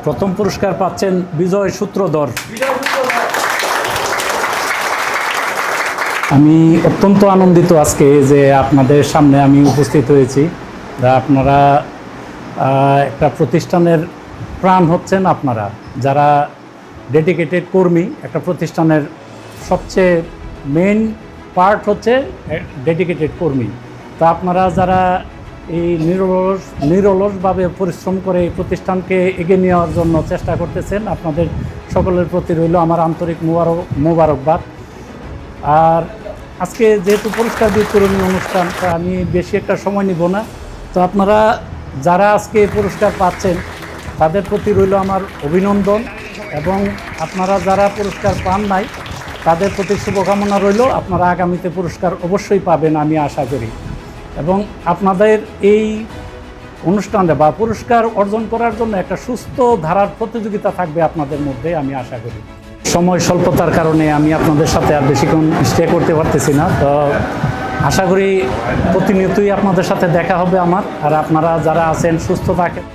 প্রথম পুরস্কার পাচ্ছেন বিজয় সূত্রধর। আমি অত্যন্ত আনন্দিত আজকে যে আপনাদের সামনে আমি উপস্থিত হয়েছি। আপনারা একটা প্রতিষ্ঠানের প্রাণ হচ্ছেন, আপনারা যারা ডেডিকেটেড কর্মী। একটা প্রতিষ্ঠানের সবচেয়ে মেইন পার্ট হচ্ছে ডেডিকেটেড কর্মী। তো আপনারা যারা এই নিরলসভাবে পরিশ্রম করে এই প্রতিষ্ঠানকে এগিয়ে নেওয়ার জন্য চেষ্টা করতেছেন, আপনাদের সকলের প্রতি রইল আমার আন্তরিক মোবারকবাদ। আর আজকে যেহেতু পুরস্কার বিতরণী অনুষ্ঠানটা, আমি বেশি একটা সময় নিব না। তো আপনারা যারা আজকে পুরস্কার পাচ্ছেন তাদের প্রতি রইল আমার অভিনন্দন, এবং আপনারা যারা পুরস্কার পান নাই তাদের প্রতি শুভকামনা রইল। আপনারা আগামীতে পুরস্কার অবশ্যই পাবেন আমি আশা করি, এবং আপনাদের এই অনুষ্ঠানে বা পুরস্কার অর্জন করার জন্য একটা সুস্থ ধারার প্রতিযোগিতা থাকবে আপনাদের মধ্যে আমি আশা করি। সময় স্বল্পতার কারণে আমি আপনাদের সাথে আর বেশিক্ষণ স্টে করতে পারতেছি না। তো আশা করি প্রতিনিয়তই আপনাদের সাথে দেখা হবে আমার। আর আপনারা যারা আছেন সুস্থ থাকেন।